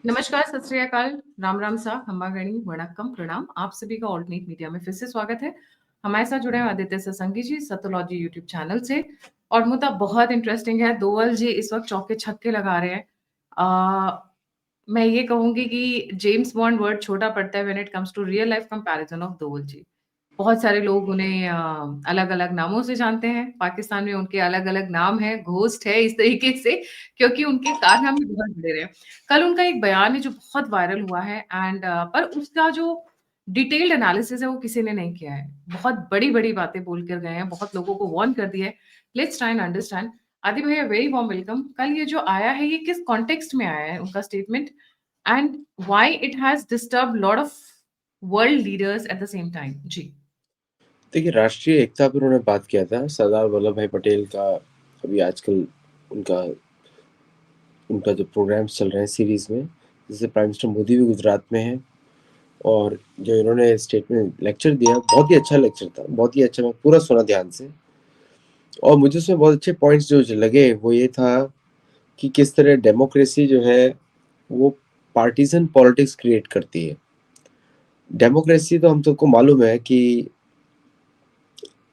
नमस्कार, सत श्री अकाल, राम राम सा, खम्बागणी, वणक्कम, प्रणाम। आप सभी का ऑल्टरनेट मीडिया में फिर से स्वागत है। हमारे साथ जुड़े हैं आदित्य सत्संगी जी सतोलॉजी यूट्यूब चैनल से। और मुद्दा बहुत इंटरेस्टिंग है। दोवल जी इस वक्त चौके छक्के लगा रहे हैं। मैं ये कहूंगी कि जेम्स बॉन्ड वर्ड छोटा पड़ता है when it comes to real life comparison of Doval ji. बहुत सारे लोग उन्हें अलग-अलग नामों से जानते हैं। पाकिस्तान में उनके अलग-अलग नाम हैं, घोस्ट है इस तरीके से, क्योंकि उनके कारनामे बहुत जुड़े रहे हैं। कल उनका एक बयान है जो बहुत वायरल हुआ है एंड पर उसका जो डिटेल्ड एनालिसिस है वो किसी ने नहीं किया है। बहुत बड़ी-बड़ी बातें बोल कर गए हैं, बहुत लोगों को वार्न कर दिया है। Let's try and understand. आदि भैया वेरी वार्म वेलकम। कल ये जो आया है ये किस कॉन्टेक्स्ट में आया है उनका statement and why it has disturbed lot of world leaders at the same time? जी। देखिए, राष्ट्रीय एकता पर उन्होंने बात किया था। सरदार वल्लभ भाई पटेल का अभी आजकल उनका उनका जो प्रोग्राम्स चल रहे हैं सीरीज़ में, जैसे प्राइम मिनिस्टर मोदी भी गुजरात में हैं और जो इन्होंने स्टेट में लेक्चर दिया, बहुत ही अच्छा लेक्चर था, बहुत ही अच्छा। मैं पूरा सुना ध्यान से और मुझे उसमें बहुत अच्छे पॉइंट्स जो लगे वो ये था कि किस तरह डेमोक्रेसी जो है वो पार्टीजन पॉलिटिक्स क्रिएट करती है। डेमोक्रेसी तो हम सबको मालूम है कि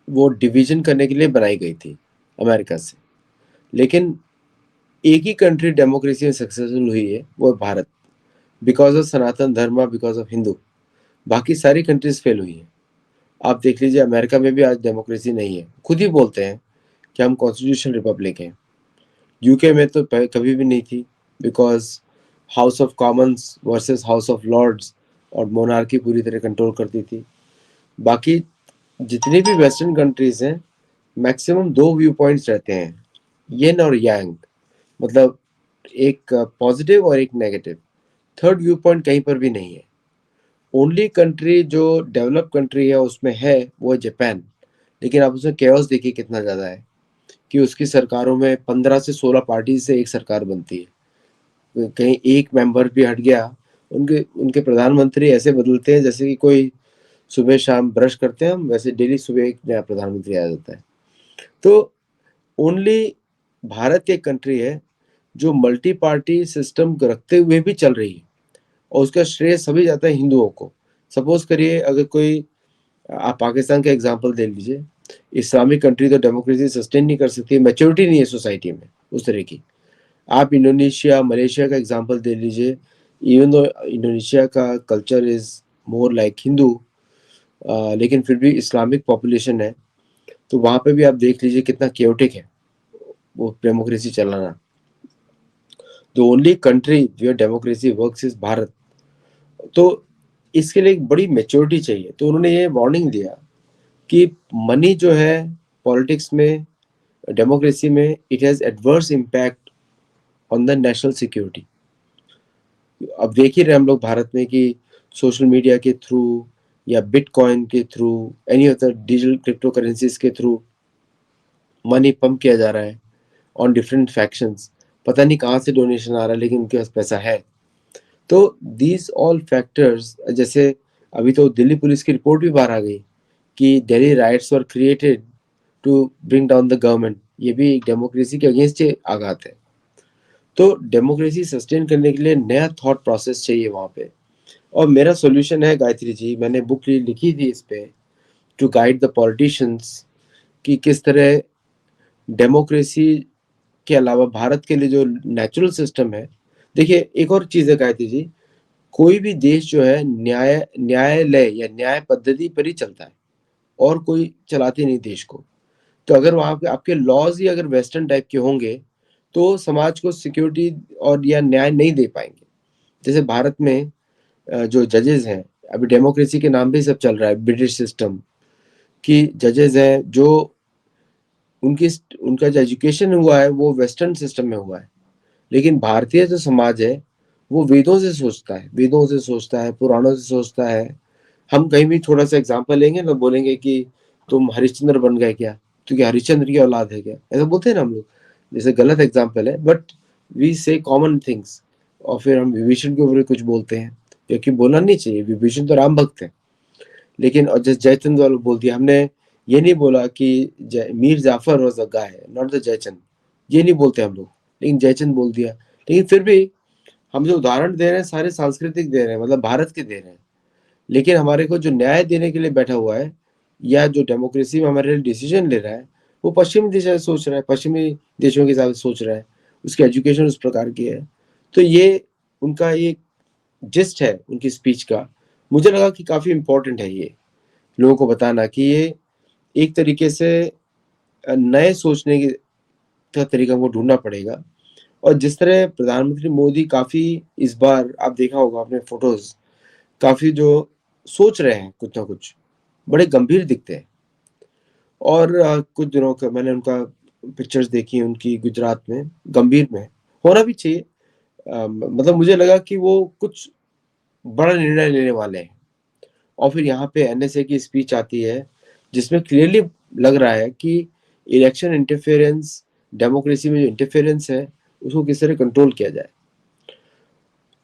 वो डिवीजन करने के लिए बनाई गई थी अमेरिका से, लेकिन एक ही कंट्री डेमोक्रेसी में सक्सेसफुल हुई है, वो है भारत। बिकॉज ऑफ सनातन धर्म, बिकॉज ऑफ हिंदू, बाकी सारी कंट्रीज फेल हुई हैं। आप देख लीजिए, अमेरिका में भी आज डेमोक्रेसी नहीं है, खुद ही बोलते हैं कि हम कॉन्स्टिट्यूशनल रिपब्लिक हैं। यूके में तो कभी भी नहीं थी, because House of Commons versus House of Lords और मोनार्की पूरी तरह कंट्रोल करती थी। बाकी जितनी भी वेस्टर्न कंट्रीज हैं, मैक्सिमम दो व्यू पॉइंट्स रहते हैं, येन और यांग, मतलब एक पॉजिटिव और एक नेगेटिव। थर्ड व्यू पॉइंट कहीं पर भी नहीं है। ओनली कंट्री जो डेवलप कंट्री है उसमें है वो है जापान। लेकिन आप उसमें केओस देखिए कितना ज़्यादा है कि उसकी सरकारों में 15 से 16 पार्टी से एक सरकार बनती है। कहीं एक मेंबर भी हट गया, उनके उनके प्रधानमंत्री ऐसे बदलते हैं जैसे कि कोई सुबह शाम ब्रश करते हैं हम, वैसे डेली सुबह एक नया प्रधानमंत्री आ जाता है। तो ओनली भारत एक कंट्री है जो मल्टी पार्टी सिस्टम रखते हुए भी चल रही है और उसका श्रेय सभी जाता है हिंदुओं को। सपोज करिए, अगर कोई, आप पाकिस्तान का एग्जांपल दे लीजिए, इस्लामिक कंट्री तो डेमोक्रेसी सस्टेन नहीं कर सकती, मैच्योरिटी नहीं है सोसाइटी में उस तरह की। आप इंडोनेशिया, मलेशिया का एग्जांपल दे लीजिए। इवन दो इंडोनेशिया का culture is more like Hindu, लेकिन फिर भी इस्लामिक पॉपुलेशन है, तो वहाँ पे भी आप देख लीजिए कितना केयोटिक है वो डेमोक्रेसी चलाना। The only country where democracy works is Bharat. तो इसके लिए एक बड़ी मेच्योरिटी चाहिए। तो उन्होंने ये वार्निंग दिया कि मनी जो है पॉलिटिक्स में, डेमोक्रेसी में, it has adverse impact on the national security. अब देख ही रहे हम लोग भारत में कि सोशल मीडिया के थ्रू या बिटकॉइन के through, any other digital crypto currencies के थ्रू मनी पंप किया जा रहा है ऑन डिफरेंट फैक्शंस। पता नहीं कहाँ से डोनेशन आ रहा है, लेकिन उनके पास पैसा है। तो दीज ऑल फैक्टर्स, जैसे अभी तो दिल्ली पुलिस की रिपोर्ट भी बाहर आ गई कि Delhi riots were created to bring down the government. ये भी डेमोक्रेसी के अगेंस्ट आघात है। तो डेमोक्रेसी सस्टेन करने के लिए नया थॉट प्रोसेस चाहिए वहाँ पे। और मेरा सोल्यूशन है, गायत्री जी, मैंने बुक लिखी थी इस पे, टू गाइड द पॉलिटिशियंस, कि किस तरह डेमोक्रेसी के अलावा भारत के लिए जो नेचुरल सिस्टम है। देखिए, एक और चीज़ है गायत्री जी, कोई भी देश जो है न्यायालय या न्याय पद्धति पर ही चलता है और कोई चलाते नहीं देश को। तो अगर वहाँ पे आपके लॉज ही अगर वेस्टर्न टाइप के होंगे तो समाज को सिक्योरिटी और या न्याय नहीं दे पाएंगे। जैसे भारत में जो जजेस हैं, अभी डेमोक्रेसी के नाम पे सब चल रहा है, ब्रिटिश सिस्टम की जजेस हैं जो उनकी उनका जो एजुकेशन हुआ है वो वेस्टर्न सिस्टम में हुआ है। लेकिन भारतीय जो समाज है वो वेदों से सोचता है, वेदों से सोचता है, पुराणों से सोचता है। हम कहीं भी थोड़ा सा एग्जांपल लेंगे ना, बोलेंगे कि तुम हरिश्चंद्र बन गए क्या, क्योंकि हरिश्चंद्र की औलाद है क्या, ऐसा बोलते हैं ना हम लोग। जैसे गलत एग्जांपल है, बट वी से कॉमन थिंग्स। और फिर हम विभीषण के ऊपर कुछ बोलते हैं, क्योंकि बोलना नहीं चाहिए, विभीषण तो राम भक्त है। लेकिन और जैसे जयचंद वालों बोल दिया हमने, ये नहीं बोला कि Mir Jafar was a guy, not the Jaichand. ये नहीं बोलते हम लोग, लेकिन जयचंद बोल दिया। लेकिन फिर भी हम जो उदाहरण दे रहे हैं सारे सांस्कृतिक दे रहे हैं, मतलब भारत के दे रहे हैं, लेकिन हमारे को जो न्याय देने के लिए बैठा हुआ है या जो डेमोक्रेसी में हमारे लिए डिसीजन ले रहा है, वो पश्चिमी दिशा से सोच रहा है, पश्चिमी देशों के हिसाब से सोच रहा है, उसकी एजुकेशन उस प्रकार की है। तो ये उनका ये जिस्ट है उनकी स्पीच का, मुझे लगा कि काफ़ी इम्पोर्टेंट है ये लोगों को बताना कि ये एक तरीके से नए सोचने का तरीका हमको ढूंढना पड़ेगा। और जिस तरह प्रधानमंत्री मोदी काफ़ी इस बार आप देखा होगा अपने फोटोज, काफ़ी जो सोच रहे हैं कुछ ना कुछ, बड़े गंभीर दिखते हैं। और कुछ दिनों का मैंने उनका पिक्चर्स देखी उनकी गुजरात में, गंभीर में होना भी चाहिए। मतलब मुझे लगा कि वो कुछ बड़ा निर्णय लेने वाले हैं। और फिर यहाँ पे एनएसए की स्पीच आती है जिसमें क्लियरली लग रहा है कि इलेक्शन इंटरफेरेंस, डेमोक्रेसी में जो इंटरफेरेंस है उसको किस तरह कंट्रोल किया जाए।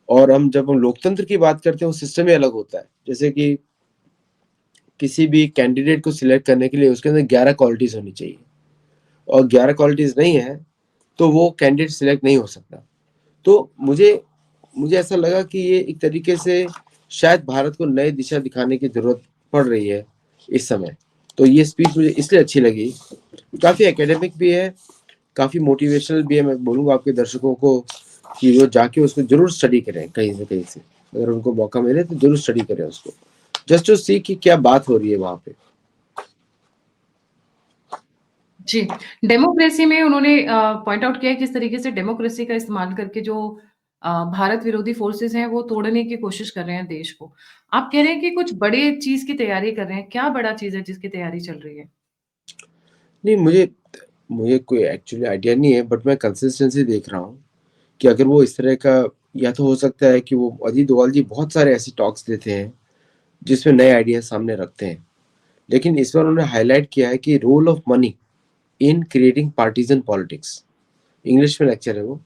और जब हम लोकतंत्र की बात करते हैं वो सिस्टम ही अलग होता है। जैसे कि किसी भी कैंडिडेट को सिलेक्ट करने के लिए उसके अंदर 11 क्वालिटीज होनी चाहिए, और 11 क्वालिटीज नहीं है तो वो कैंडिडेट सिलेक्ट नहीं हो सकता। तो मुझे मुझे ऐसा लगा कि ये एक तरीके से शायद भारत को नई दिशा दिखाने की जरूरत पड़ रही है इस समय। तो ये स्पीच मुझे इसलिए अच्छी लगी, काफ़ी एकेडमिक भी है, काफ़ी मोटिवेशनल भी है। मैं बोलूँगा आपके दर्शकों को कि वो जाके उसको जरूर स्टडी करें कहीं से कहीं से, अगर उनको मौका मिले तो जरूर स्टडी करें उसको, जस्ट टू सी कि क्या बात हो रही है वहाँ पे। जी, डेमोक्रेसी में उन्होंने पॉइंट आउट किया है किस तरीके से डेमोक्रेसी का इस्तेमाल करके जो भारत विरोधी फोर्सेस हैं वो तोड़ने की कोशिश कर रहे हैं देश को। आप कह रहे हैं कि कुछ बड़े चीज़ की तैयारी कर रहे हैं, क्या बड़ा चीज़ है जिसकी तैयारी चल रही है? नहीं, मुझे मुझे कोई एक्चुअली आइडिया नहीं है, बट मैं कंसिस्टेंसी देख रहा हूँ कि अगर वो इस तरह का, या तो हो सकता है कि वो अजीत डोभाल जी बहुत सारे ऐसे टॉक्स देते हैं जिसमें नए आइडिया सामने रखते हैं, लेकिन इस बार उन्होंने हाईलाइट किया है कि role of money in creating partisan politics. English में लेक्चर है वो।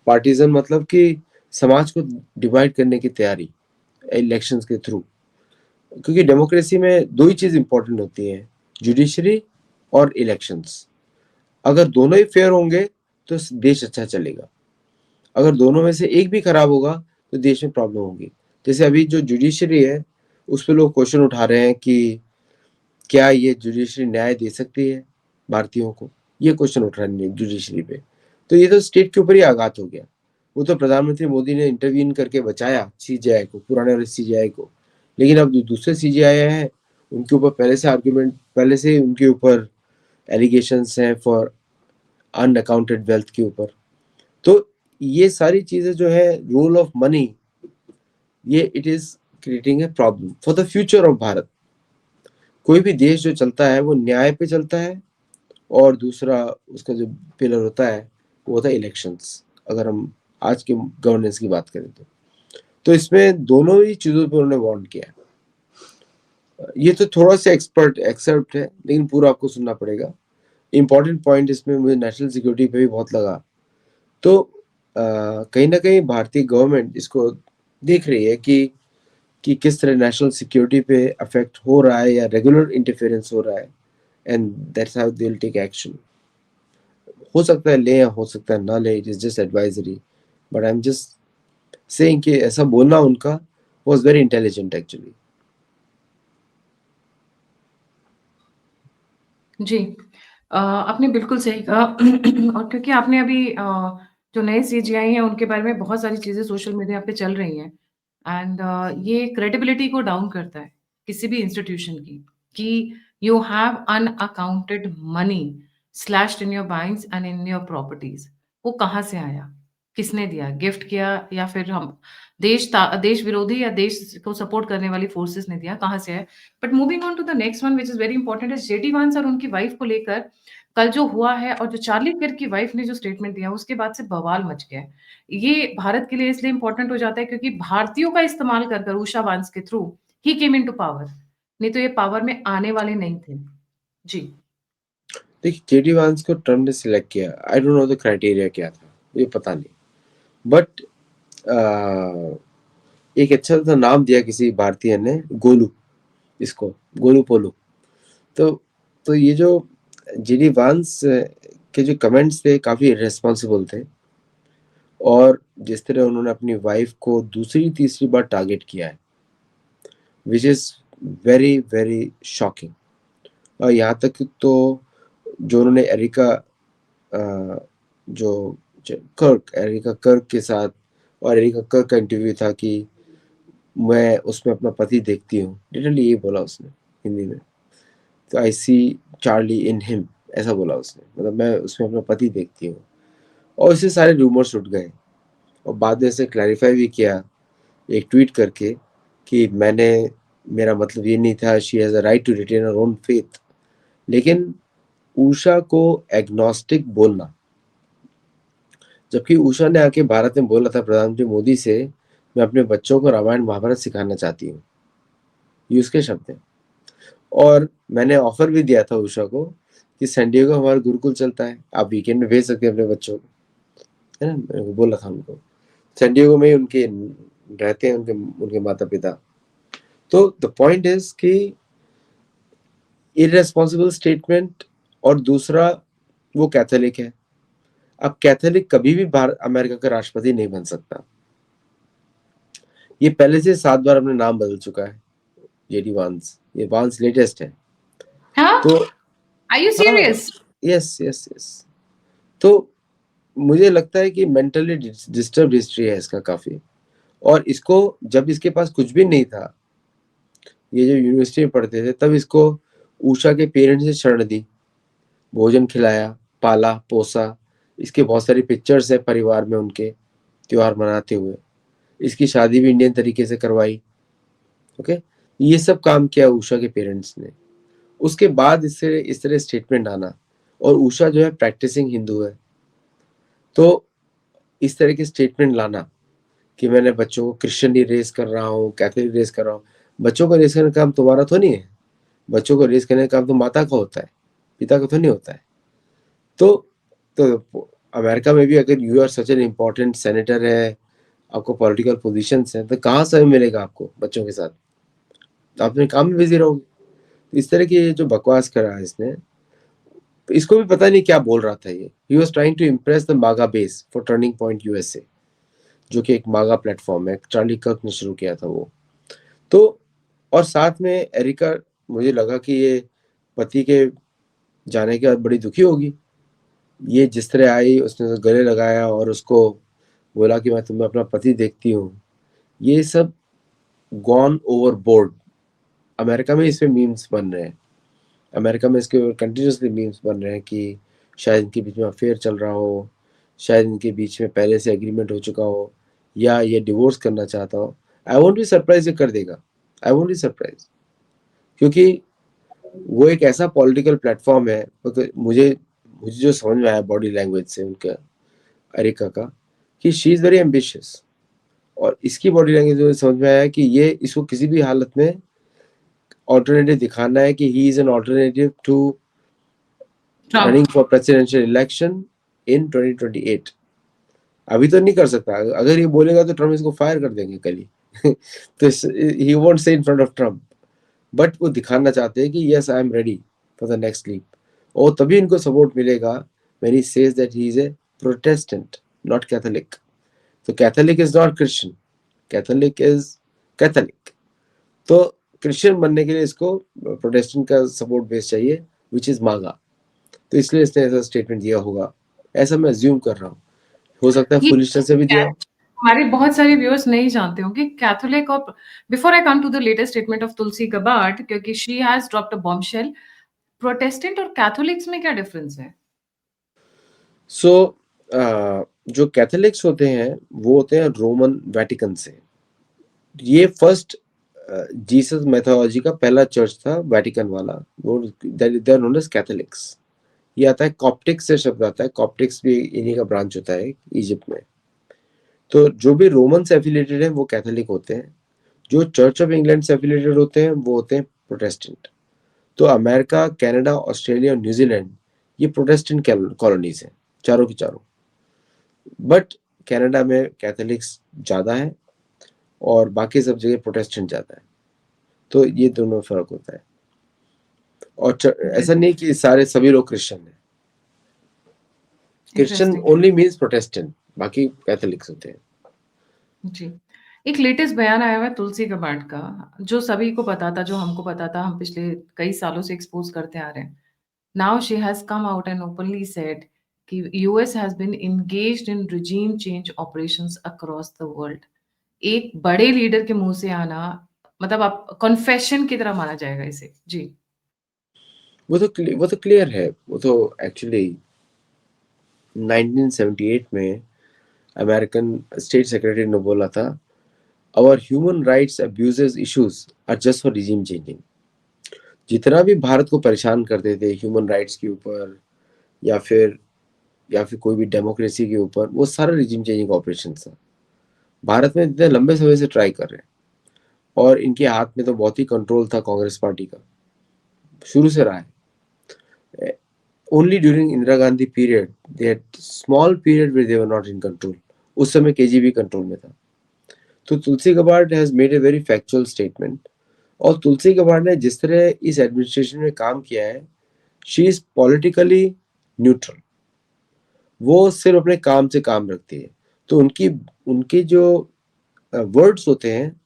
पार्टीजन मतलब कि समाज को डिवाइड करने की तैयारी इलेक्शंस के थ्रू, क्योंकि डेमोक्रेसी में दो ही चीज इंपॉर्टेंट होती है, जुडिशरी और इलेक्शंस। अगर दोनों ही फेयर होंगे तो देश अच्छा चलेगा, अगर दोनों में से एक भी खराब होगा तो देश में प्रॉब्लम होगी। जैसे अभी जो जुडिशरी है उस पर लोग क्वेश्चन उठा रहे हैं कि क्या ये जुडिशरी न्याय दे सकती है भारतीयों को, ये क्वेश्चन उठ रहा है जुडिशरी पे। तो ये तो स्टेट के ऊपर ही आघात हो गया। वो तो प्रधानमंत्री मोदी ने इंटरवीन करके बचाया सीजीआई को, पुराने वाले सीजीआई को, लेकिन अब जो दूसरे सीजीआई हैं उनके ऊपर पहले से आर्ग्यूमेंट, पहले से उनके ऊपर एलिगेशंस हैं फॉर अनअकाउंटेड वेल्थ के ऊपर। तो ये सारी चीजें जो है, रोल ऑफ मनी, ये it is creating a problem for the future of Bharat. कोई भी देश जो चलता है वो न्याय पे चलता है, और दूसरा उसका जो पिलर होता है वो होता है इलेक्शंस, अगर हम आज के गवर्नेंस की बात करें तो इसमें दोनों ही चीजों पर उन्होंने वार्न किया है। ये तो थोड़ा सा एक्सपर्ट एक्सेप्ट है, लेकिन पूरा आपको सुनना पड़ेगा। इंपॉर्टेंट पॉइंट इसमें मुझे नेशनल सिक्योरिटी पे भी बहुत लगा। तो कहीं ना कहीं भारतीय गवर्नमेंट इसको देख रही है कि किस तरह नेशनल सिक्योरिटी पे अफेक्ट हो रहा है या रेगुलर इंटरफेरेंस हो रहा है, and that's how they will take action. हो सकता है ले या हो सकता है ना ले, it is just advisory, but I am just saying कि ऐसा बोलना उनका वाज वेरी इंटेलिजेंट एक्चुअली। जी। आपने बिल्कुल सही कहा और क्योंकि आपने अभी जो नए सीजीआई हैं उनके बारे में बहुत सारी चीज़ें सोशल मीडिया पे चल रही हैं एंड ये क्रेडिबिलिटी को डाउन करता है किसी भी इंस्टीट्यूशन की कि you have unaccounted money slashed in your banks and in your properties. वो कहाँ से आया? किसने दिया? गिफ्ट किया या फिर हम देश विरोधी या देश को सपोर्ट करने वाली फोर्सेस ने दिया? कहाँ से आया? But moving on to the next one which is very important is JD Vance और उनकी वाइफ को लेकर कल जो हुआ है और जो चार्ली किर्क की वाइफ ने जो स्टेटमेंट दिया उसके बाद से बवाल मच गया है। ये भारत के लिए इसलिए इंपॉर्टेंट हो जाता है क्योंकि भारतीयों का इस्तेमाल कर कर उषा वांस के थ्रू ही केम इनटू पावर। नहीं तो ये पावर में आने वाले नहीं थे। जी। देखिए, जेडी वांस को ट्रम्प ने सिलेक्ट किया, I don't know the criteria क्या था, ये पता नहीं, बट एक अच्छा सा नाम दिया किसी भारतीय ने, गोलू, इसको गोलू पोलू। तो ये जो जेडी वांस के जो कमेंट्स थे काफी इररेस्पॉन्सिबल थे, और जिस तरह उन्होंने अपनी वाइफ को दूसरी तीसरी बार टारगेट किया है, which is very very shocking. और यहाँ तक तो जो उन्होंने जो एरिका कर्क के साथ, और एरिका कर्क का इंटरव्यू था कि मैं उसमें अपना पति देखती हूँ, लिटरली ये बोला उसने हिंदी में। तो आई सी चार्ली इन हिम, ऐसा बोला उसने, मतलब मैं उसमें अपना पति देखती हूँ। और इससे सारे रूमर्स उठ गए, और बाद में से क्लैरिफाई भी किया एक ट्वीट करके कि मेरा मतलब ये नहीं था, she has a right to retain her own faith. लेकिन उषा को एग्नोस्टिक बोलना, जबकि उषा ने आके भारत में बोला था प्रधानमंत्री मोदी से, मैं अपने बच्चों को रामायण महाभारत सिखाना चाहती हूँ, ये उसके शब्द हैं। और मैंने ऑफर भी दिया था उषा को कि सैन डिएगो हमारा गुरुकुल चलता है, आप वीकेंड में भेज सकते हैं अपने बच्चों को, है ना, मैंने बोला था उनको। सैन डिएगो में ही उनके रहते हैं उनके माता पिता। तो द पॉइंट इज कि इररेस्पॉन्सिबल स्टेटमेंट, और दूसरा वो कैथोलिक है। अब कैथोलिक कभी भी भारत अमेरिका का राष्ट्रपति नहीं बन सकता। ये पहले से 7 बार अपने नाम बदल चुका है, जेडी वांस, ये वांस लेटेस्ट है। हाँ, तो आर यू हाँ, सीरियस? Yes yes yes. तो मुझे लगता है कि मेंटली डिस्टर्ब हिस्ट्री है इसका काफी। और इसको, जब इसके पास कुछ भी नहीं था, ये जो यूनिवर्सिटी में पढ़ते थे, तब इसको उषा के पेरेंट्स ने शरण दी, भोजन खिलाया, पाला पोसा। इसके बहुत सारी पिक्चर्स है परिवार में उनके त्योहार मनाते हुए। इसकी शादी भी इंडियन तरीके से करवाई। ओके, ये सब काम किया उषा के पेरेंट्स ने। उसके बाद इससे इस तरह स्टेटमेंट आना, और उषा जो है प्रैक्टिसिंग हिंदू है, तो इस तरह के स्टेटमेंट लाना कि मैंने बच्चों को क्रिश्चियन रेस कर रहा हूँ, कैथोलिक रेस कर रहा हूँ। बच्चों को रेस करने का काम तुम्हारा तो नहीं है, बच्चों को रेस करने का काम तो माता का होता है, पिता का तो नहीं होता है। तो अमेरिका में भी अगर you are such an important senator है, आपको पॉलिटिकल पोजीशंस है, तो कहाँ समय मिलेगा आपको बच्चों के साथ? तो आप अपने काम में बिजी रहोगे। इस तरह की जो बकवास करा है इसने, इसको भी पता नहीं क्या बोल रहा था ये। He was trying to impress the MAGA base for turning point USA, जो कि एक मागा प्लेटफॉर्म है, चार्ली कर्क ने शुरू किया था वो। तो और साथ में एरिका, मुझे लगा कि ये पति के जाने के बाद बड़ी दुखी होगी। ये जिस तरह आई, उसने तो गले लगाया और उसको बोला कि मैं तुम्हें अपना पति देखती हूँ, ये सब गॉन ओवरबोर्ड। अमेरिका में इस पे मीम्स बन रहे हैं, अमेरिका में इसके कंटिन्यूसली मीम्स बन रहे हैं कि शायद इनके बीच में अफेयर चल रहा हो, शायद इनके बीच में पहले से एग्रीमेंट हो चुका हो, या ये डिवोर्स करना चाहता हो। आई वोंट बी सरप्राइज ये कर देगा, आई वोंट बी सरप्राइज, क्योंकि वो एक ऐसा पॉलिटिकल प्लेटफॉर्म है। तो मुझे मुझे जो समझ में आया बॉडी लैंग्वेज से उनका, अरिका का, कि शी इज वेरी एम्बिशियस। और इसकी बॉडी लैंग्वेज में समझ में आया कि ये इसको किसी भी हालत में ऑल्टरनेटिव दिखाना है कि he is an alternative to Trump. Running for presidential election in 2028। अभी तो नहीं कर सकता, अगर ये बोलेगा तो ट्रम्प इसको फायर कर देंगे कल ही तो he won't say in front of Trump, but वो दिखाना चाहते हैं कि yes I am ready for the next leap. और तभी इनको सपोर्ट मिलेगा when he says that he is a Protestant, not Catholic. तो Catholic is not Christian, Catholic is Catholic. तो क्रिश्चियन बनने के लिए इसको प्रोटेस्टेंट का सपोर्ट बेस चाहिए, विच इज मागा। तो इसलिए इसने ऐसा स्टेटमेंट दिया होगा, ऐसा मैं अज्यूम कर रहा हूँ। हो सकता है ये फुलिशनेस से भी दिया हो। हमारे बहुत सारे व्यूअर्स नहीं जानते होंगे कैथोलिक और, before I come to the latest statement of Tulsi Gabbard, क्योंकि she has dropped a bombshell, Protestant और कैथोलिक्स में क्या डिफरेंस है? सो जो कैथोलिक्स होते हैं वो होते हैं रोमन वेटिकन से। ये फर्स्ट जीसस मेथोलॉजी का पहला चर्च था वेटिकन वाला, वो they are known as Catholics. ये आता है कॉप्टिक से, शब्द आता है, कॉप्टिक्स भी इन्हीं का ब्रांच होता है इजिप्ट में। तो जो भी रोमन से एफिलिएटेड है वो कैथोलिक होते हैं, जो चर्च ऑफ इंग्लैंड से एफिलिएटेड होते हैं वो होते हैं प्रोटेस्टेंट। तो अमेरिका, कनाडा, ऑस्ट्रेलिया और न्यूजीलैंड, ये प्रोटेस्टेंट कॉलोनीज हैं चारों की चारों। बट कनाडा में कैथोलिक्स ज़्यादा है और बाकी सब जगह प्रोटेस्टेंट ज़्यादा है। तो ये दोनों फर्क होता है। और ऐसा नहीं कि सारे सभी लोग क्रिश्चियन हैं। Christian interesting. Only means Protestant, बाकी कैथोलिक्स होते हैं। जी। एक लेटेस्ट बयान आया हुआ है तुलसी गबार्ड का, जो सभी को पता था, जो हमको पता था, हम पिछले कई सालों से एक्सपोज़ करते आ रहे हैं। Now she has come out and openly said कि US has been engaged in regime change operations across the world. एक बड़े लीडर के मुँह से आना, मतलब आप कन्फेशन की तरह माना जाएगा इसे। जी। वो तो क्लियर है। वो तो एक्चुअली 1978 में अमेरिकन स्टेट सेक्रेटरी ने बोला था, our human rights abuses issues are just for regime changing. जितना भी भारत को परेशान करते थे ह्यूमन राइट्स के ऊपर या फिर कोई भी डेमोक्रेसी के ऊपर, वो सारा रिजीम चेंजिंग ऑपरेशन था। भारत में इतने लंबे समय से ट्राई कर रहे हैं, और इनके हाथ में तो बहुत ही कंट्रोल था कांग्रेस पार्टी का, शुरू से रहा है। Only during Indira Gandhi period they had small period where they were not in control. उस समय केजीबी कंट्रोल में था। तो Tulsi Gabbard has made a very factual statement. और तुलसी गबार्ड ने जिस तरह इस एडमिनिस्ट्रेशन में काम किया है, शी इज पॉलिटिकली न्यूट्रल। वो सिर्फ अपने काम से काम रखती है। तो उनकी उनके जो वर्ड्स होते हैं,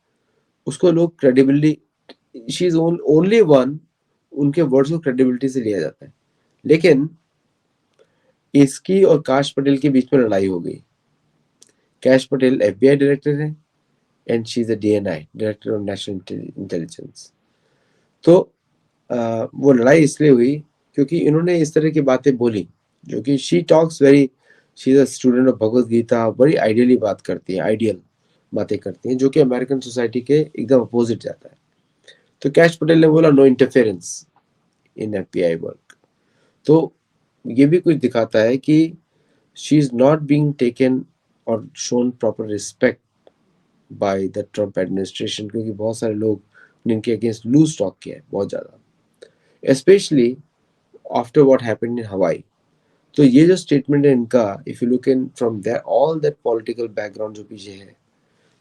उसको लोग credibility, she is only one, उनके वर्ड्स को क्रेडिबिलिटी से लिया जाता है। लेकिन इसकी और काश पटेल के बीच में लड़ाई हो गई। कैश पटेल एफबीआई डायरेक्टर है, and she is a DNI, director of national intelligence. तो वो लड़ाई इसलिए हुई क्योंकि इन्होंने इस तरह की बातें बोली, जो कि she talks very, she is a student of Bhagavad Gita, बड़ी आइडियली बात करती है, आइडियल बातें करती हैं, जो कि अमेरिकन सोसाइटी के एकदम अपोजिट जाता है। तो कैश पटेल ने बोला no interference in FBI work. तो ये भी कुछ दिखाता है कि she is not being taken और shown proper respect by the Trump administration, क्योंकि बहुत सारे लोग ने इनके अगेंस्ट लूज टॉक किया है बहुत ज़्यादा, specially after what happened in हवाई। तो ये जो स्टेटमेंट है इनका, if you look in from that all that political background जो पीछे है,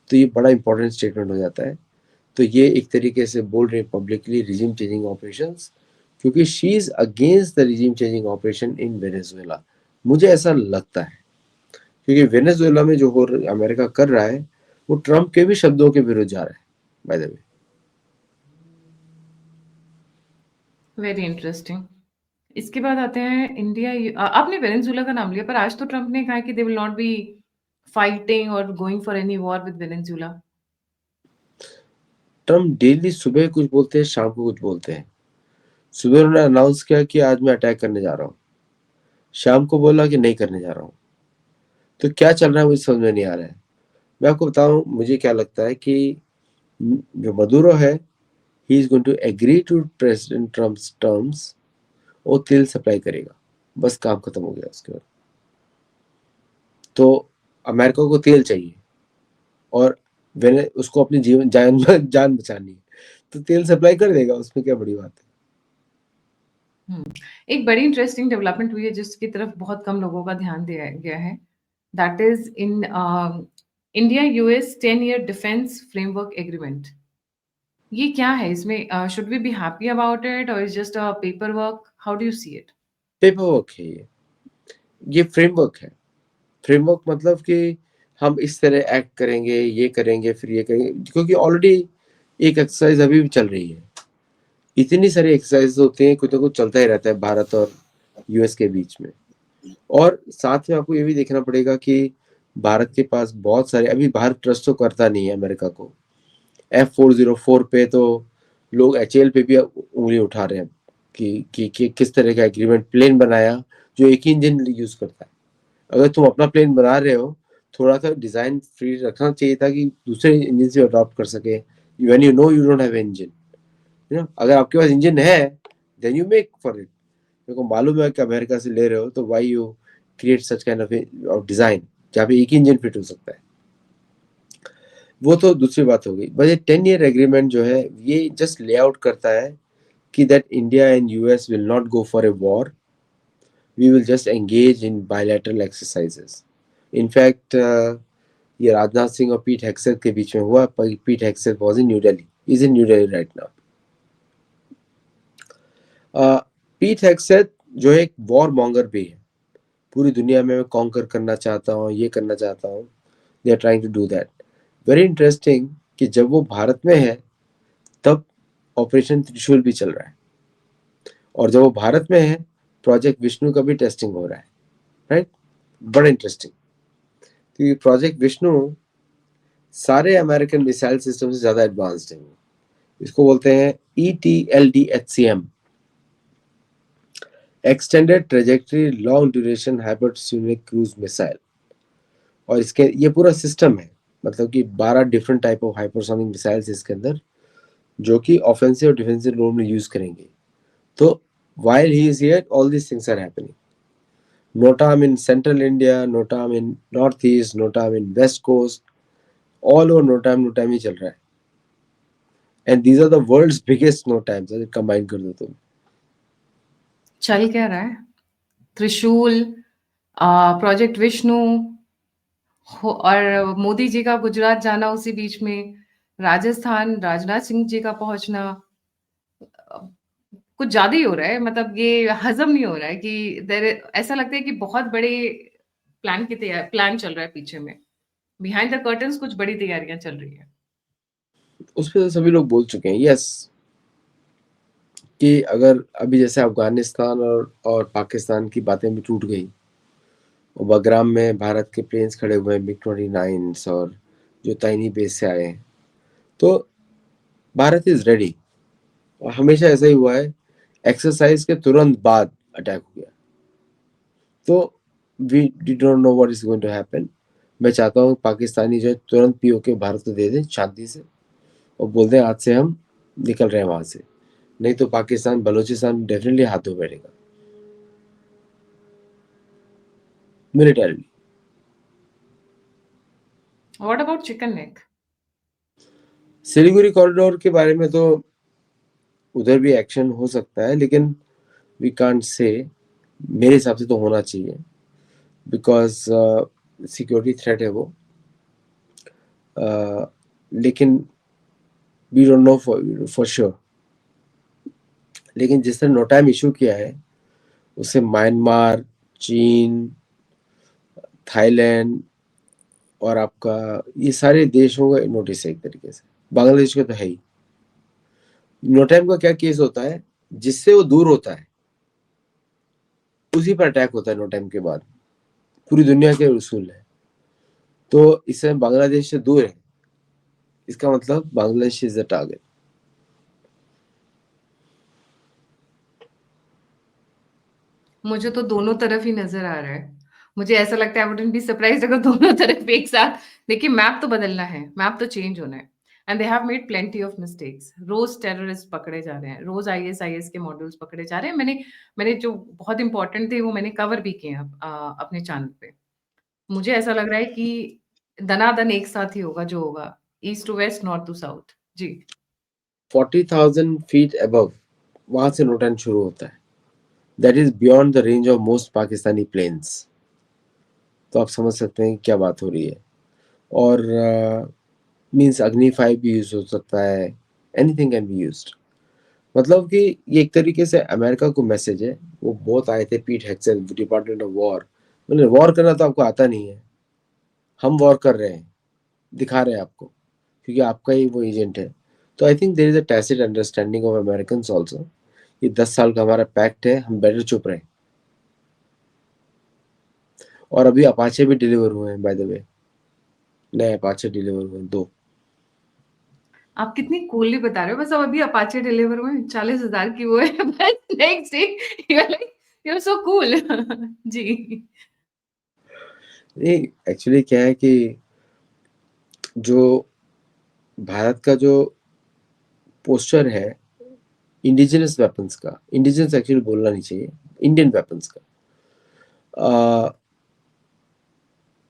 तो ये बड़ा इंपॉर्टेंट स्टेटमेंट हो जाता है। तो ये एक तरीके से बोल रहे हैं पब्लिकली रिजीम चेंजिंग ऑपरेशंस, क्योंकि she is against the regime changing operation in Venezuela. मुझे ऐसा लगता है, क्योंकि वेनेजुएला में जो हो अमेरिका कर रहा है, वो ट्रम्प के भी शब्दों के विरुद्ध जा रहा है, by the way. Very interesting. इसके बाद आते हैं इंडिया, आपने वेनेजुएला का नाम लिया, पर आज तो ट्रम्प ने कहा है कि they will not be fighting और going for any war with Venezuela. Trump daily सुबह कुछ बोलते हैं, शाम को कुछ बोलते हैं। सुबह उन्होंने अनाउंस किया कि आज मैं अटैक करने जा रहा हूँ, शाम को बोला कि नहीं करने जा रहा हूँ। तो क्या चल रहा है मुझे समझ में नहीं आ रहा है। मैं आपको बताऊं मुझे क्या लगता है कि जो मदुरो है, he is going to agree to President Trump's terms, वो तेल सप्लाई करेगा, बस काम खत्म हो गया उसके बाद। तो अमेरिका को तेल चाहिए, और वेने उसको अपनी जीवन जान जान बचानी है, तो तेल सप्लाई कर देगा, उसमें क्या बड़ी बात है। एक बड़ी इंटरेस्टिंग डेवलपमेंट हुई है जिसकी तरफ बहुत कम लोगों का ध्यान दिया गया है। That is in India US 10-year defence framework agreement. ये क्या है? इसमें should we be happy about it और is just a paper work? How do you see it? Paper work है ये फ्रेमवर्क है। फ्रेमवर्क मतलब कि हम इस तरह एक्ट करेंगे, ये करेंगे, फिर ये करेंगे, क्योंकि ऑलरेडी एक एक्सरसाइज अभी भी चल रही है। इतनी सारी एक्सरसाइज होती हैं, कुछ ना कुछ चलता ही रहता है भारत और यूएस के बीच में। और साथ में आपको ये भी देखना पड़ेगा कि भारत के पास बहुत सारे, अभी भारत ट्रस्ट तो करता नहीं है अमेरिका को। F404 पे तो लोग एचएएल पे भी उंगली उठा रहे हैं कि किस तरह का एग्रीमेंट, प्लेन बनाया जो एक ही इंजन यूज करता है। अगर तुम अपना प्लेन बना रहे हो, थोड़ा सा डिजाइन फ्री रखना चाहिए था कि दूसरे इंजन से अडॉप्ट कर सके। When you know you don't have engine, you know, अगर आपके पास इंजन है, then you make for it. मेरे को मालूम है कि अमेरिका से ले रहे हो, तो why you create such kind of design जहाँ पे एक ही इंजन फिट हो सकता है। वो तो दूसरी बात हो गई। बस ये 10 ईयर एग्रीमेंट जो है, ये जस्ट लेआउट करता है कि that India and US will not go for a war, we will just engage in bilateral exercises. In fact ये राजनाथ सिंह और पीट हेक्सेथ के बीच में हुआ। Pete Hegseth was in New Delhi, is in New Delhi right now. Pete Hegseth जो है एक वॉर मॉन्गर भी है, पूरी दुनिया में मैं कॉन्कर करना चाहता हूँ, ये करना चाहता हूँ. They are trying to do that. Very interesting कि जब वो भारत में है तब ऑपरेशन त्रिशूल भी चल रहा है, और जब वो भारत में है प्रोजेक्ट विष्णु का भी टेस्टिंग हो रहा है. राइट. बड़ा इंटरेस्टिंग, क्योंकि प्रोजेक्ट विष्णु सारे अमेरिकन मिसाइल सिस्टम से ज्यादा एडवांस्ड है. इसको बोलते हैं ETLDHCM, extended trajectory long duration hypersonic cruise missile. और इसके ये पूरा सिस्टम है, मतलब कि 12 different type of hypersonic missiles इसके अंदर, जो कि ऑफेंसिव और डिफेंसिव रोल में यूज करेंगे. तो while he is here all these things are happening. NOTAM in central India, NOTAM in northeast, NOTAM in west coast, all over NOTAM ही चल रहा है. And these are the world's biggest NOTAMs, अगर combine कर दो तो. चल क्या रहा है? त्रिशूल, प्रोजेक्ट विष्णु और मोदी जी का गुजरात जाना उसी बीच में, राजस्थान राजनाथ सिंह जी का पहुंचना, कुछ ज्यादा ही हो रहा है. मतलब ये हजम नहीं हो रहा है कि ऐसा लगता है कि बहुत बड़े प्लान चल रहा है पीछे में. बिहाइंड द कर्टन्स कुछ बड़ी तैयारियां चल रही है. उस पे तो सभी लोग बोल चुके हैं, यस, कि अगर अभी जैसे अफगानिस्तान और पाकिस्तान की बातें भी टूट गई, और बगराम में भारत के प्लेन्स खड़े हुए हैं MiG-29 और जो ताइनी बेस से आए हैं, तो भारत इज रेडी. और हमेशा ऐसा ही हुआ है, एक्सरसाइज के तुरंत बाद अटैक हो गया. तो we don't know what is going to happen. मैं चाहता हूँ पाकिस्तानी जो है तुरंत POK भारत को दे दें शांति से, और बोल दें आज से हम निकल रहे हैं वहां से. नहीं तो पाकिस्तान बलूचिस्तान डेफिनेटली हाथ धो बैठेगा military. What about chicken neck? Siliguri corridor के बारे में तो उधर भी एक्शन हो सकता है, लेकिन वी कांट से. मेरे हिसाब से तो होना चाहिए, बिकॉज सिक्योरिटी थ्रेट है वो. लेकिन we don't know for sure. लेकिन जिस तरह नोटाम इशू किया है, उससे म्यांमार, चीन, थाईलैंड और आपका ये सारे देशों का नोटिस है एक तरीके से. बांग्लादेश का तो है ही. नोटाम का क्या केस होता है, जिससे वो दूर होता है उसी पर अटैक होता है. नोटाम के बाद पूरी दुनिया के उसूल है. तो इस समय बांग्लादेश से दूर है, इसका मतलब बांग्लादेश इज द टारगेट. मुझे तो दोनों तरफ ही नजर आ रहा है. मुझे ऐसा लगता है आई वुडंट बी सरप्राइज्ड अगर दोनों तरफ एक साथ. देखिए, मैप तो बदलना है, मैप तो चेंज होना है. And they have made plenty of mistakes. रोज टेररिस्ट पकड़े जा रहे हैं, रोज ISIS के मॉड्यूल्स पकड़े जा रहे हैं. मैंने मैंने जो बहुत इंपॉर्टेंट थे वो मैंने कवर भी किए हैं अपने चैनल पे. मुझे ऐसा लग रहा है कि दनादन एक साथ ही होगा जो होगा, east to west, north to south. जी. 40,000 फीट अबव वहां से नोटाम शुरू होता है. That is beyond the range of most Pakistani planes. तो आप समझ सकते हैं क्या बात हो रही है. और मीन्स अग्नि 5 भी यूज हो सकता है. Anything can be used. मतलब कि ये एक तरीके से अमेरिका को मैसेज है. वो बहुत आए थे पीट हेक्सेल, डिपार्टमेंट ऑफ वॉर. मैंने वॉर करना तो आपको आता नहीं है, हम वॉर कर रहे हैं, दिखा रहे हैं आपको, क्योंकि आपका ही वो एजेंट है. तो I think there is a tacit understanding of American also. ये 10 साल का हमारा पैक्ट है, हम बेटर चुप रहे. और अभी अपाचे भी डिलीवर हुए हैं, बाय द वे. नए अपाचे डिलीवर हुए हैं 2. आप कितनी कूलली बता रहे हो. बस अब अभी अपाचे डिलीवर हुए, 40,000 की वो है. बस next day you are so cool. जी. नहीं, एक्चुअली क्या है कि जो भारत का जो पोस्चर है इंडिजिनस वेपन्स का, इंडिजिनस एक्चुअली बोलना नहीं चाहिए, इंडियन वेपन्स का,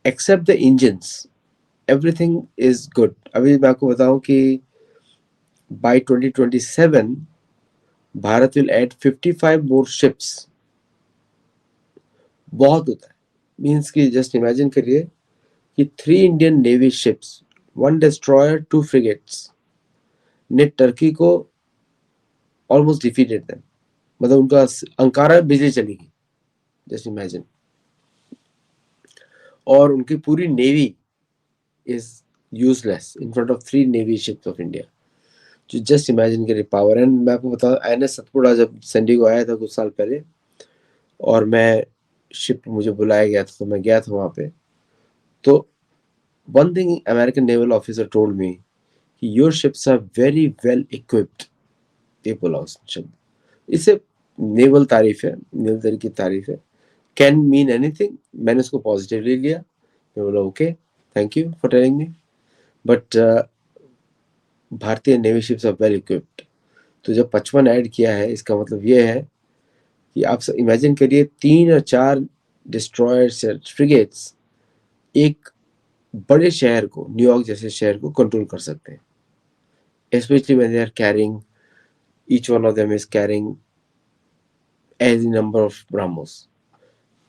except the engines, everything is good. अभी मैं आपको बताऊं कि by 2027 Bharat will add 55 more ships. बहुत होता है. मीन्स कि जस्ट इमेजिन करिए कि 3 Indian navy ships, 1 destroyer, 2 frigates ने टर्की को ऑलमोस्ट डिफीटेड देम. मतलब उनका अंकारा बिजली चली गई. Just imagine. और उनकी पूरी navy is useless in front of 3 navy ships of India. जो जस्ट इमेजिन करिए पावर। एंड मैं आपको बता, INS सतपुड़ा जब सैंडियागो आया था कुछ साल पहले, और मैं शिप मुझे बुलाया गया था तो मैं गया था वहाँ पे। तो one thing American naval officer told me, your ships are very well equipped। ये बोला उसने शब्द। इससे नेवल तारीफ है, नेवल की तारीफ है, कैन मीन एनीथिंग। मैंने उसको पॉजिटिवली लिया। मैं बोला okay, thank you for telling me, but भारतीय navy ships are well equipped. तो जब 55 ऐड किया है, इसका मतलब ये है कि आप इमेजिन करिए 3 और 4 डिस्ट्रॉयर्स फ्रिगेट्स एक बड़े शहर को, न्यूयॉर्क जैसे शहर को कंट्रोल कर सकते हैं, especially when they are carrying, each one of them is carrying as number of BrahMos।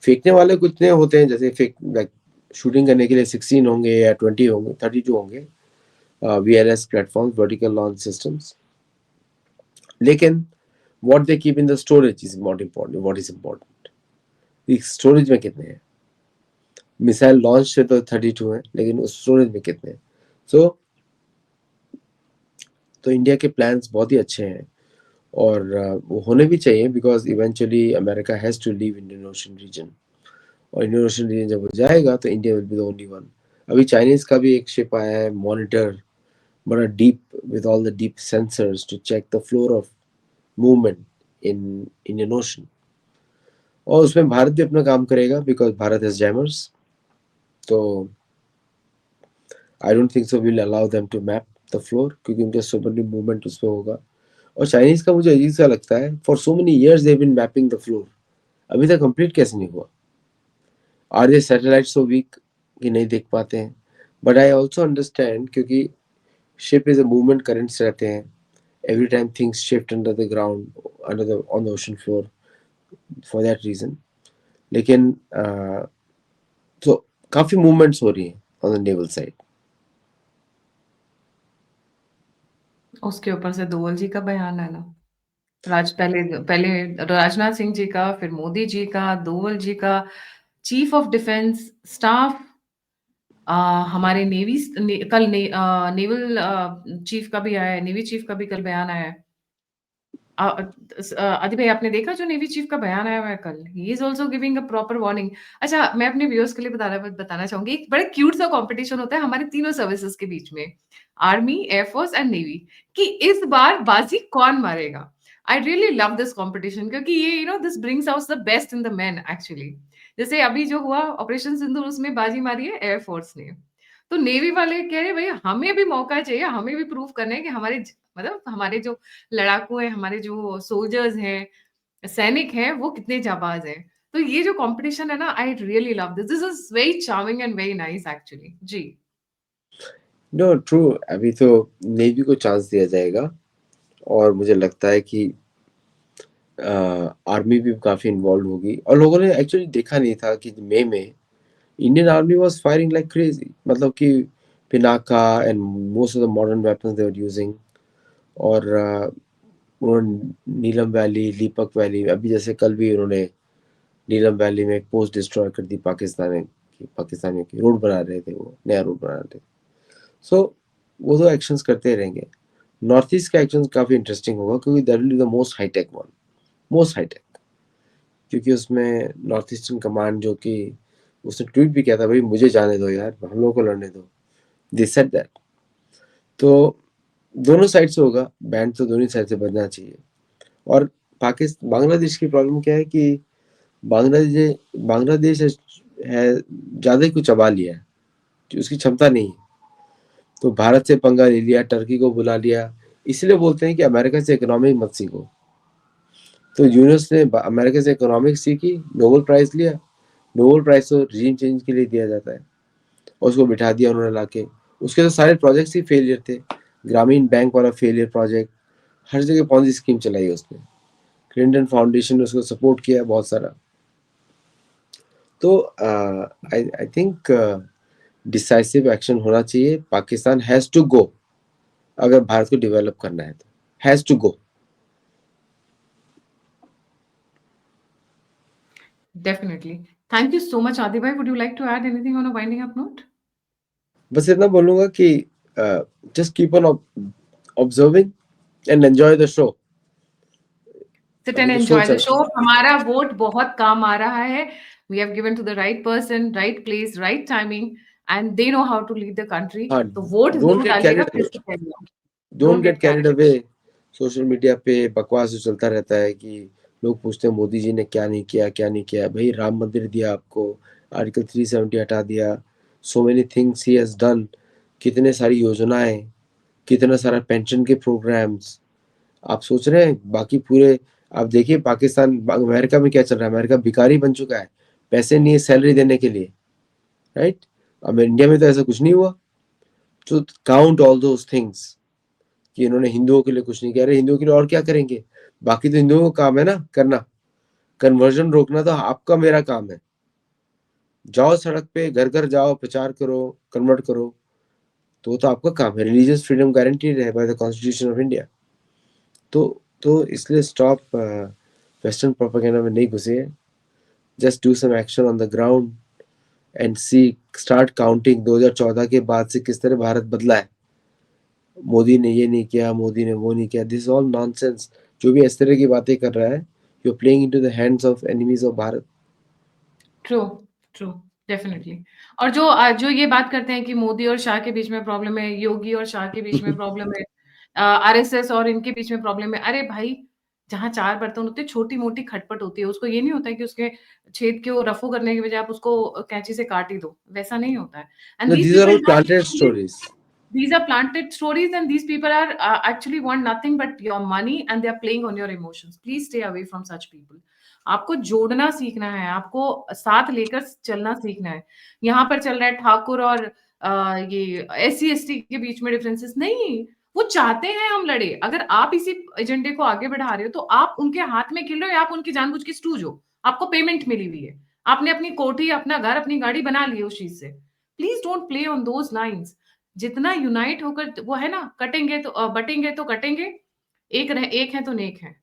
फेंकने वाले कितने होते हैं, जैसे फेंक लाइक शूटिंग करने के लिए 16 होंगे या 20 होंगे, 32 होंगे VLS platform, vertical launch systems. लेकिन what they keep in the storage is not important, what is important, storage में कितने हैं। मिसाइल लॉन्च से तो 32 है, लेकिन उस स्टोरेज में कितने हैं। तो इंडिया के प्लान्स बहुत ही अच्छे हैं, और वो होने भी चाहिए, because eventually America has to leave Indian Ocean region, और इंडियन ओशन रीजन जब हो जाएगा तो India will be the only one. अभी चाइनीज का भी एक शिप आया है, मॉनिटर, बड़ा deep with all the deep sensors to check the floor of movement in Indian Ocean, और उसमें भारत भी अपना काम करेगा, बिकॉज भारत हैज जैमर्स। तो I don't think so will allow them to map the floor, क्योंकि उनका सुपरली मूवमेंट उस पर होगा। और चाइनीज का मुझे अजीब सा लगता है, for so many years they have been mapping the floor, अभी तक कंप्लीट कैसे नहीं हुआ। Are they satellite so weak कि नहीं देख पाते हैं। बट आई ऑल्सो अंडरस्टैंड, क्योंकि ship is a movement, currents रहते हैं, every time things shift under the ground, under the on the ocean floor, for that reason. लेकिन तो काफी मूवमेंट्स हो रही हैं ऑन द नेवल साइड। उसके ऊपर से दोवल जी का बयान है ना, पहले पहले राजनाथ सिंह जी का, फिर मोदी जी का, दोवल जी का, चीफ ऑफ डिफेंस स्टाफ, हमारे कल नेवल चीफ का भी आया है, नेवी चीफ का भी कल बयान आया है। आदि भाई, आपने देखा जो नेवी चीफ का बयान आया हुआ है कल? He is also giving a proper warning. अच्छा, मैं अपने व्यूअर्स के लिए बताना चाहूंगी, एक बड़ा क्यूट सा कंपटीशन होता है हमारे तीनों सर्विसेज के बीच में, आर्मी, एयरफोर्स एंड नेवी, कि इस बार बाजी कौन मारेगा। आई रियली लव दिस कंपटीशन, क्योंकि ये this brings out the best in the man actually. जैसे अभी जो हुआ ऑपरेशन सिंदूर, उसमें बाजी मारी है एयरफोर्स ने। तो नेवी वाले कह रहे भैया हमें भी मौका चाहिए, हमें भी प्रूव करना है कि मतलब हमारे जो लड़ाकू हैं, हमारे जो सोल्जर्स हैं, सैनिक हैं, वो कितने जाबाज हैं। तो ये जो कंपटीशन है ना, I really love this. This is very charming and very nice actually. जी। नो ट्रू, अभी तो नेवी को चांस दिया जाएगा, और मुझे लगता है कि आर्मी भी काफ़ी इन्वॉल्व होगी। और लोगों ने एक्चुअली देखा नहीं था कि मई में Indian army was firing like crazy, मतलब कि Pinaka and most of the modern weapons they were using. और उन्होंने नीलम वैली, लीपक वैली, अभी जैसे कल भी उन्होंने नीलम वैली में एक पोस्ट डिस्ट्रॉय कर दी पाकिस्तानियों की, रोड बना रहे थे, वो नया रोड बना रहे थे। सो वो तो एक्शंस करते रहेंगे। नॉर्थ ईस्ट का एक्शन काफ़ी इंटरेस्टिंग होगा, क्योंकि that will be the most hi-tech one, most hi-tech, क्योंकि उसमें नॉर्थ ईस्टर्न कमांड, जो कि उसने ट्वीट भी किया था, भाई मुझे जाने दो यार, हम लोगों को लड़ने दो, दे सेड दैट। तो दोनों साइड से होगा, बैंड तो दोनों साइड से बजना चाहिए। और पाकिस्तान, बांग्लादेश की प्रॉब्लम क्या है कि बांग्लादेश बांग्लादेश है ज़्यादा ही कुछ चबा लिया है, उसकी क्षमता नहीं है। तो भारत से पंगा ले लिया, टर्की को बुला लिया, इसलिए बोलते हैं कि अमेरिका से इकोनॉमिक मत सीखो। तो यूनुस ने अमेरिका से इकोनॉमिक्स सीखी, नोबेल प्राइज लिया। नोबेल प्राइज तो रिजीम चेंज के लिए दिया जाता है, और उसको बिठा दिया उन्होंने लाके। उसके तो सारे प्रोजेक्ट्स ही फेलियर थे, ग्रामीण बैंक वाला फेलियर प्रोजेक्ट, हर जगह पॉन्जी स्कीम चलाई उसने, क्लिंटन फाउंडेशन ने उसको सपोर्ट किया बहुत सारा। तो आई थिंक डिसाइसिव एक्शन होना चाहिए। पाकिस्तान हैज़ टू गो, अगर भारत को डेवलप करना है तो has to go. Definitely. Thank you so much, Adi bhai. Would you like to add anything on a winding up note? बस इतना बोलूंगा कि just keep on observing and enjoy the show. Sit and अभी तो enjoy show the चल show. हमारा vote बहुत काम आ रहा है. We have given to the right person, right place, right timing, and they know how to lead the country. हाँ, तो वोट don't जरूर get डालिएगा. carried फिर away. से कह रही हूँ. Don't get carried away. away. Social media पे बकवास जो चलता रहता है कि लोग पूछते हैं मोदी जी ने क्या नहीं किया. भाई राम मंदिर दिया आपको, आर्टिकल 370 हटा दिया, so many things he has done. कितने सारी योजनाएं, कितना सारा पेंशन के प्रोग्राम्स. आप सोच रहे हैं बाकी पूरे, आप देखिए पाकिस्तान, अमेरिका में क्या चल रहा है. अमेरिका भिखारी बन चुका है, पैसे नहीं है सैलरी देने के लिए, राइट. अब इंडिया में तो ऐसा कुछ नहीं हुआ. तो काउंट ऑल दोज थिंग्स कि इन्होंने हिंदुओं के लिए कुछ नहीं किया. अरे हिंदुओं के लिए और क्या करेंगे, बाकी तो हिंदुओं का काम है ना करना. कन्वर्जन रोकना तो आपका मेरा काम है. जाओ सड़क पे, घर घर जाओ, प्रचार करो, कन्वर्ट करो, तो आपका काम है. रिलीजियस फ्रीडम गारंटीड है by the constitution of India. तो इसलिए स्टॉप वेस्टर्न प्रोपेगेंडा में नहीं घुसे. Just do some action on the ground and see, start counting 2014 के बाद से किस तरह भारत बदला है. मोदी ने ये नहीं किया, मोदी ने वो नहीं किया. This all nonsense. जो भी इस तरह की बातें कर रहा है, you are playing into the hands of enemies of Bharat. True, definitely. और जो ये बात करते हैं कि मोदी और शाह के बीच में प्रॉब्लम है, योगी और शाह के बीच में प्रॉब्लम है, आरएसएस और इनके बीच में प्रॉब्लम है. अरे भाई, जहाँ 4 बर्तन होते हैं, छोटी-मोटी खटपट होती है. उसको ये नहीं होता है कि उसके छेद को रफू करने की बजाय आप उसको कैंची से काट ही दो. वैसा नहीं होता है. And No, these these are people all planted stories. These are planted stories, and these people are actually want nothing but your money, and they are playing on your emotions. Please stay away from such people. आपको जोड़ना सीखना है, आपको साथ लेकर चलना सीखना है. यहाँ पर चल रहा है ठाकुर और ये एससी एसटी के बीच में डिफरेंसेस नहीं. वो चाहते हैं हम लड़े. अगर आप इसी एजेंडे को आगे बढ़ा रहे हो, तो आप उनके हाथ में खेल रहे हो या आप उनकी जानबूझ के स्टूज हो. आपको पेमेंट मिली हुई है. आपने अपनी कोठी, अपना घर, अपनी गाड़ी बना ली है उस चीज से. Please don't play on those lines. जितना यूनाइट होकर वो है ना, कटेंगे तो बटेंगे तो कटेंगे, एक है तो नेक है.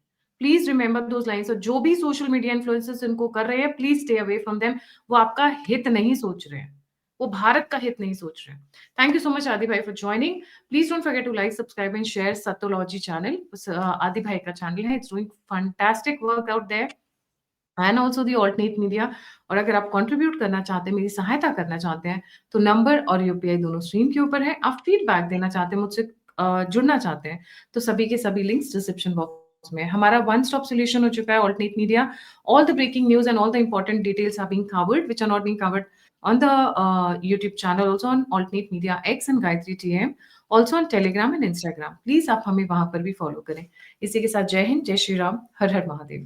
Please remember those lines. और जो भी सोशल मीडिया इन्फ्लुएंसर्स इनको कर रहे हैं, please stay away from them. वो आपका हित नहीं सोच रहे हैं, वो भारत का हित नहीं सोच रहे हैं. Thank you so much Adi भाई for joining. Please don't forget to like, subscribe and share Satyology channel. Adi भाई का चैनल है. It's doing fantastic work out there and also the alternate media. और अगर आप कंट्रीब्यूट करना चाहते हैं, मेरी सहायता करना चाहते हैं, तो नंबर और यूपीआई दोनों स्क्रीन के ऊपर है. आप फीडबैक देना चाहते हैं, मुझसे जुड़ना चाहते हैं, तो सभी के सभी लिंक्स डिस्क्रिप्शन बॉक्स में. हमारा वन स्टॉप सोल्यूशन हो चुका है alternate media. All the breaking news and all the important details are being covered which are not being covered on the YouTube channel, also on Alternate Media X and Gayatri TM, also on Telegram and Instagram. Please आप हमें वहां पर भी follow करें. इसी के साथ जय हिंद, जय श्री राम, हर हर महादेव.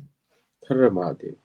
हर हर महादेव.